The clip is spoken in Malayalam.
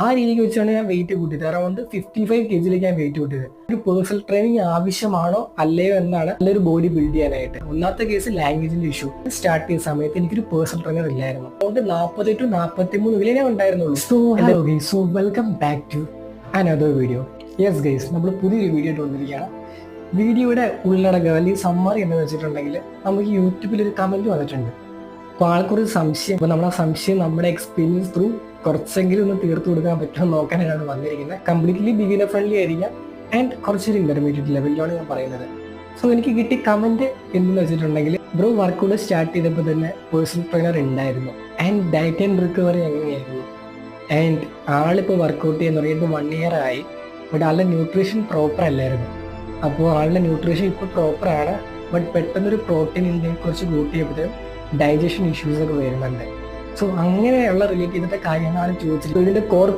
ആ രീതിക്ക് വെച്ചാണ് ഞാൻ വെയിറ്റ് കൂട്ടിയത്. അറൗണ്ട് 55 kg ഞാൻ വെയിറ്റ് കൂട്ടിയത്. ഒരു പേഴ്സണൽ ട്രെയിനിങ് ആവശ്യമാണോ അല്ലയോ എന്നാണ് നല്ലൊരു ബോഡി ബിൽഡ് ചെയ്യാനായിട്ട്. ഒന്നാമത്തെ കേസ് ലാംഗ്വേജിന്റെ ഇഷ്യൂ. സ്റ്റാർട്ട് ചെയ്ത സമയത്ത് എനിക്കൊരു പേഴ്സണൽ ട്രെയിനർ ഇല്ലായിരുന്നു. അതുകൊണ്ട് 40 to 43 ഞാൻ ഉണ്ടായിരുന്നുള്ളൂ. So welcome back to another video. Yes guys, നമ്മൾ പുതിയൊരു വീഡിയോ ഇട്ട് വന്നിരിക്കുകയാണ്. വീഡിയോയുടെ ഉള്ളടക്കം അല്ലെങ്കിൽ സമ്മറി എന്ന് വെച്ചിട്ടുണ്ടെങ്കിൽ നമുക്ക് യൂട്യൂബിൽ ഒരു കമന്റ് വന്നിട്ടുണ്ട്. അപ്പോൾ ആൾക്കൊരു സംശയം, അപ്പോൾ നമ്മൾ ആ സംശയം നമ്മുടെ എക്സ്പീരിയൻസ് ത്രൂ കുറച്ചെങ്കിലും ഒന്ന് തീർത്തു കൊടുക്കാൻ പറ്റുമെന്ന് നോക്കാനാണ് വന്നിരിക്കുന്നത്. കംപ്ലീറ്റ്ലി ബിഗിനർ ഫ്രണ്ട്ലി ആയിരിക്കാം ആൻഡ് കുറച്ചൊരു ഇന്റർമീഡിയറ്റ് ലെവലിലാണ് ഞാൻ പറയുന്നത്. സോ എനിക്ക് കിട്ടിയ കമന്റ് എന്തെന്ന് വെച്ചിട്ടുണ്ടെങ്കിൽ, ബ്രോ വർക്കൗട്ട് സ്റ്റാർട്ട് ചെയ്തപ്പോൾ തന്നെ പേഴ്സണൽ ട്രെയിനർ ഉണ്ടായിരുന്നു ആൻഡ് ഡയറ്റ് ആൻഡ് റിക്കവറി എങ്ങനെയായിരുന്നു, ആൻഡ് ആളിപ്പോൾ വർക്കൗട്ട് ചെയ്യാൻ തുടങ്ങിയിട്ട് 1 year ആയി, ബട്ട് ആളുടെ ന്യൂട്രീഷൻ പ്രോപ്പർ അല്ലായിരുന്നു. അപ്പോൾ ആളുടെ ന്യൂട്രീഷൻ ഇപ്പോൾ പ്രോപ്പറാണ്, ബട്ട് പെട്ടെന്നൊരു പ്രോട്ടീൻ ഇൻടേക്ക് കുറച്ച് കൂട്ടിയപ്പോഴും ഡൈജഷൻ ഇഷ്യൂസ് ഒക്കെ വരുന്നുണ്ട്. സോ അങ്ങനെയുള്ള റിലേറ്റ് ചെയ്തിട്ട് കാര്യങ്ങളാണ് ചോദിച്ചിട്ട് ഇതിന്റെ കോർ